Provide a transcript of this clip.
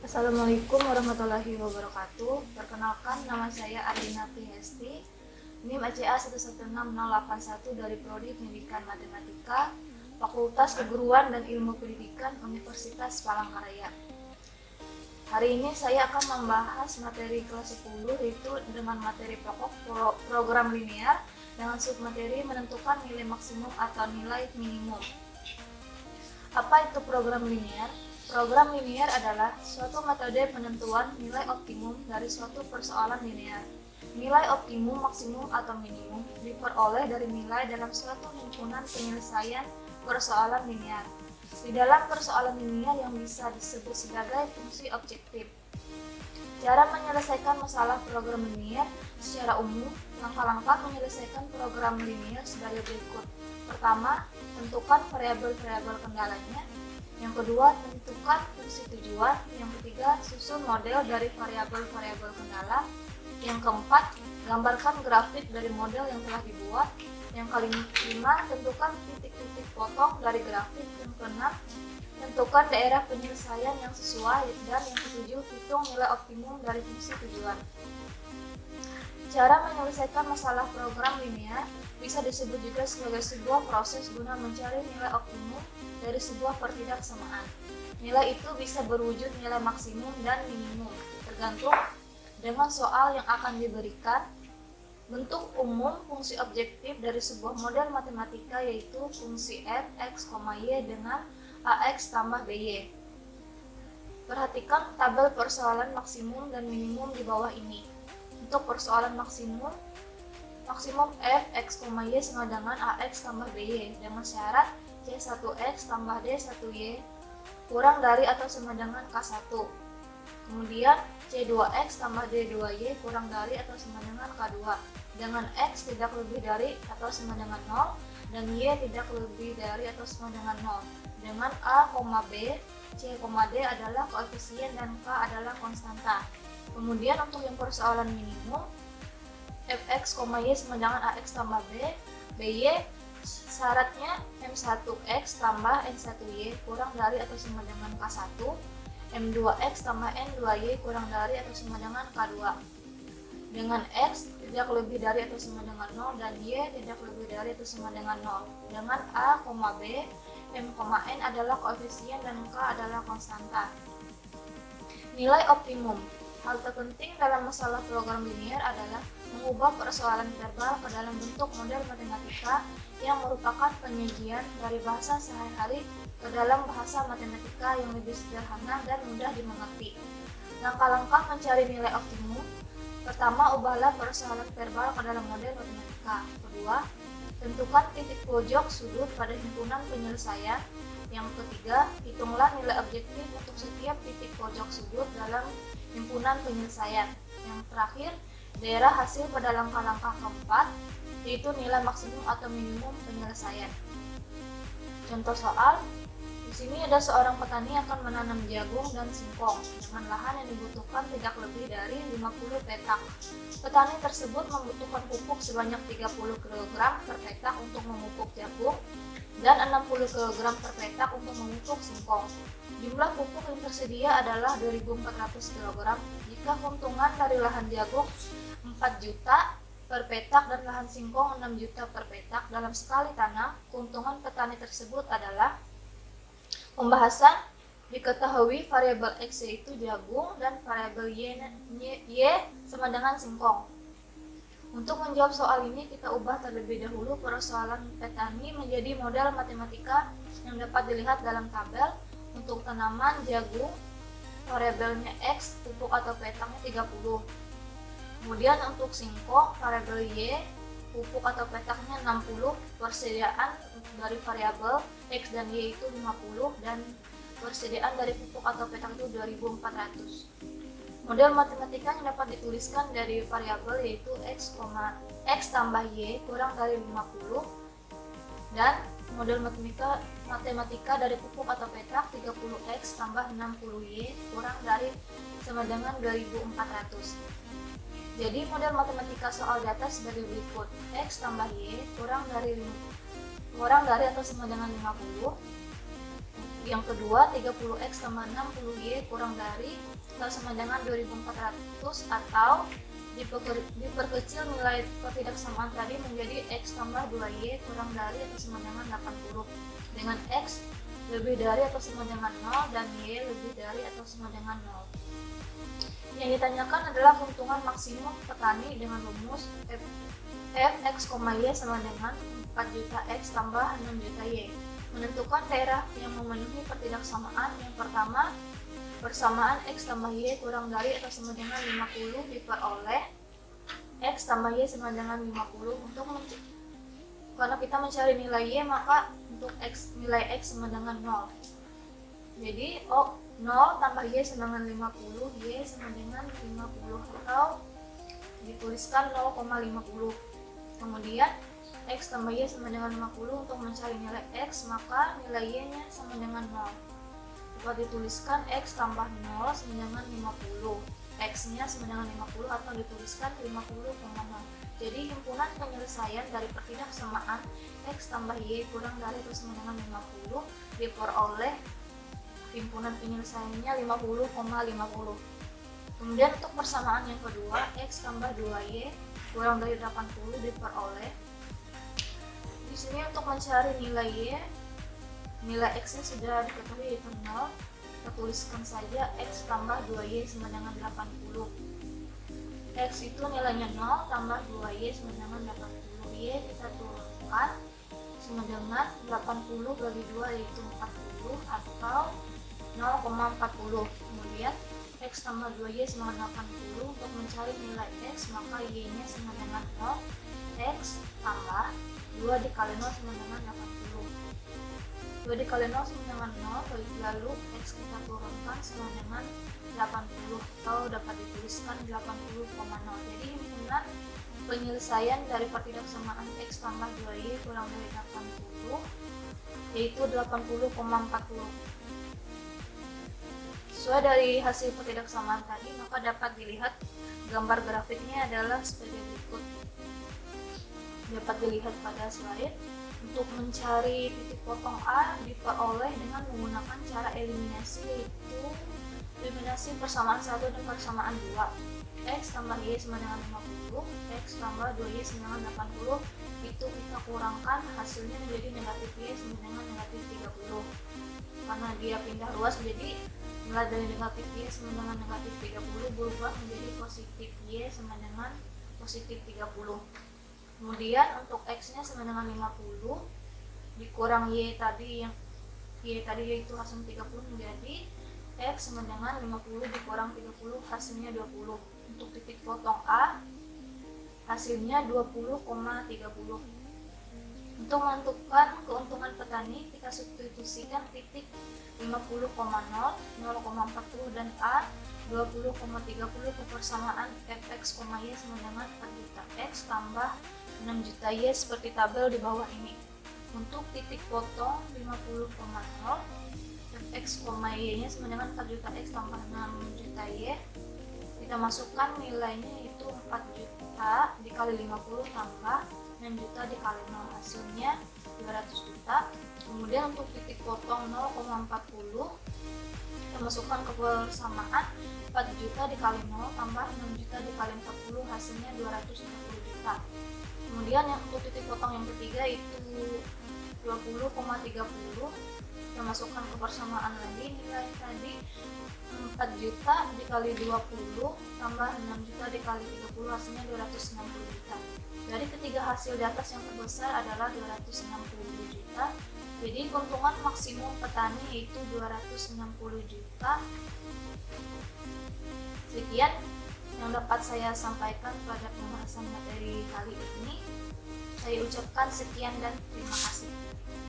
Assalamualaikum warahmatullahi wabarakatuh. Perkenalkan, nama saya Arina Prihesti, NIM ACA 116081 dari Prodi Pendidikan Matematika, Fakultas Keguruan dan Ilmu Pendidikan Universitas Palangkaraya. Hari ini saya akan membahas materi kelas 10, yaitu dengan materi pokok program linear dengan submateri menentukan nilai maksimum atau nilai minimum. Apa itu program linear? Program linear adalah suatu metode penentuan nilai optimum dari suatu persoalan linear. Nilai optimum, maksimum, atau minimum diperoleh dari nilai dalam suatu himpunan penyelesaian persoalan linear. Di dalam persoalan linear yang bisa disebut sebagai fungsi objektif. Cara menyelesaikan masalah program linear secara umum, langkah-langkah menyelesaikan program linear sebagai berikut. Pertama, tentukan variabel-variabel kendalanya. Yang kedua, tentukan fungsi tujuan. Yang ketiga, susun model dari variabel-variabel kendala. Yang keempat, gambarkan grafik dari model yang telah dibuat. Yang kelima, tentukan titik-titik potong dari grafik. Yang keenam, tentukan daerah penyelesaian yang sesuai. Dan yang ketujuh, hitung nilai optimum dari fungsi tujuan. Cara menyelesaikan masalah program linear bisa disebut juga sebagai sebuah proses guna mencari nilai optimum dari sebuah pertidaksamaan. Nilai itu bisa berwujud nilai maksimum dan minimum, tergantung dengan soal yang akan diberikan. Bentuk umum fungsi objektif dari sebuah model matematika yaitu fungsi f, x, y dengan ax tambah by. Perhatikan tabel persoalan maksimum dan minimum di bawah ini. Untuk persoalan maksimum f, x, y sama dengan ax tambah by dengan syarat c1x tambah d1y kurang dari atau sama dengan k1. Kemudian c2x tambah d2y kurang dari atau sama dengan k2 dengan x tidak lebih dari atau sama dengan 0 dan y tidak lebih dari atau sama dengan 0 dengan a, b, c, d adalah koefisien dan k adalah konstanta. Kemudian untuk yang persoalan minimum fx, y sama dengan ax tambah b, by syaratnya m1x tambah n1y kurang dari atau sama dengan k1, m2x tambah n2y kurang dari atau sama dengan k2 dengan x tidak lebih dari atau sama dengan 0 dan y tidak lebih dari atau sama dengan 0 dengan a, b, m, n adalah koefisien dan k adalah konstanta. Nilai optimum. Hal terpenting dalam masalah program linear adalah mengubah persoalan verbal ke dalam bentuk model matematika yang merupakan penyajian dari bahasa sehari-hari ke dalam bahasa matematika yang lebih sederhana dan mudah dimengerti. Langkah-langkah mencari nilai optimum. Pertama, ubahlah persoalan verbal ke dalam model matematika. Kedua, tentukan titik pojok sudut pada himpunan penyelesaian. Yang ketiga, hitunglah nilai objektif untuk setiap titik pojok sudut dalam himpunan penyelesaian. Yang terakhir, daerah hasil pada langkah-langkah keempat, yaitu nilai maksimum atau minimum penyelesaian. Contoh soal, di sini ada seorang petani akan menanam jagung dan singkong dengan lahan yang dibutuhkan tidak lebih dari 50 petak. Petani tersebut membutuhkan pupuk sebanyak 30 kg per petak untuk memupuk jagung dan 60 kg per petak untuk memupuk singkong. Jumlah pupuk yang tersedia adalah 2.400 kg. Jika keuntungan dari lahan jagung 4 juta per petak dan lahan singkong 6 juta per petak dalam sekali tanam, keuntungan petani tersebut adalah pembahasan. Diketahui variabel x yaitu jagung dan variabel y sama dengan singkong. Untuk menjawab soal ini, kita ubah terlebih dahulu persoalan petani menjadi model matematika yang dapat dilihat dalam tabel. Untuk tanaman jagung, variabelnya x, pupuk atau petaknya 30. Kemudian untuk singkong, variabel y, pupuk atau petaknya 60, persediaan dari variabel x dan y itu 50, dan persediaan dari pupuk atau petak itu 2.400. Model matematika yang dapat dituliskan dari variabel yaitu x tambah y kurang dari 50 dan model matematika dari pupuk atau petak 30x tambah 60y kurang dari sama dengan 2.400. Jadi model matematika soal data sebagai berikut: x tambah y kurang dari atau sama dengan 50, yang kedua 30x tambah 60y kurang dari atau sama dengan 2400, atau diperkecil nilai ketidaksamaan tadi menjadi x tambah 2y kurang dari atau sama dengan 80 dengan x lebih dari atau sama dengan 0 dan y lebih dari atau sama dengan 0. Yang ditanyakan adalah keuntungan maksimum petani dengan rumus fx, y sama dengan 4 juta x tambah 6 juta y. Menentukan daerah yang memenuhi pertidaksamaan. Yang pertama, persamaan x tambah y kurang dari atau sama dengan 50 diperoleh x tambah y sama dengan 50. Karena kita mencari nilai y, maka untuk nilai x sama dengan 0. Jadi 0 tambah y sama dengan 50, y sama dengan 50, atau dituliskan 0,50. Kemudian x tambah y sama dengan 50. Untuk mencari nilai x, maka nilai y nya sama dengan 0. Dapat dituliskan x tambah 0 sama dengan 50, x nya sama dengan 50, atau dituliskan 50,0. Jadi himpunan penyelesaian dari pertidaksamaan x tambah y kurang dari atau sama dengan 50 diperoleh himpunan penyelesaiannya 50,50. Kemudian untuk persamaan yang kedua, x tambah 2y kurang dari 80 diperoleh. Di sini untuk mencari nilai y, nilai x nya sudah diketahui yaitu 0. Kita tuliskan saja x tambah 2y sama dengan 80. X itu nilainya 0 tambah 2y sama dengan 80. Y kita turunkan sama dengan 80 bagi 2 yaitu 40, atau 0,40. Kemudian x tambah 2y sama dengan 80. Untuk mencari nilai x, maka y nya sama dengan 0. X tambah 2 dikali 0 sama dengan 80. 2 dikali 0 sama dengan 0, lalu x kita turunkan sama dengan 80, atau dapat dituliskan 80,0. Jadi himpunan penyelesaian dari pertidaksamaan x tambah 2y kurang dari 80 yaitu 80,40. Sesuai dari hasil pertidaksamaan tadi, maka dapat dilihat gambar grafiknya adalah sebagai berikut. Dapat dilihat pada slide. Untuk mencari titik potong A diperoleh dengan menggunakan cara eliminasi, yaitu eliminasi persamaan 1 dan persamaan 2. X tambah y sama dengan 50, x tambah 2y sama dengan 80, itu kita kurangkan, hasilnya menjadi negatif y sama dengan negatif 30. Karena dia pindah ruas, jadi nilai dari negatif y sama dengan negatif 30 berubah menjadi positif y sama dengan positif 30. Kemudian untuk x nya sama dengan 50 dikurang y tadi yaitu hasilnya 30, menjadi x sama dengan 50 dikurang 30 hasilnya 20. Untuk titik potong A hasilnya 20,30. Untuk menentukan keuntungan petani, kita substitusikan titik 50,0, 0,40 dan A 20,30 ke persamaan fx, y sama dengan 4 juta x tambah 6 juta y seperti tabel di bawah ini. Untuk titik potong 50,0, fx, y nya sama dengan 4 juta x tambah 6 juta y. Kita masukkan nilainya itu 4 juta dikali 50 tambah 6 juta dikali 0, hasilnya 200 juta. Kemudian untuk titik potong 0,40, kita masukkan ke persamaan 4 juta dikali 0 tambah 6 juta dikali 40, hasilnya 260 juta. Kemudian yang untuk titik potong yang ketiga itu 20,30, kita masukkan ke persamaan lagi, nilai tadi 4 juta dikali 20 tambah 6 juta dikali 30, hasilnya 260 juta. Dari ketiga hasil di atas yang terbesar adalah 260 juta. Jadi keuntungan maksimum petani yaitu 260 juta. Sekian yang dapat saya sampaikan pada pembahasan materi kali ini. Saya ucapkan sekian dan terima kasih.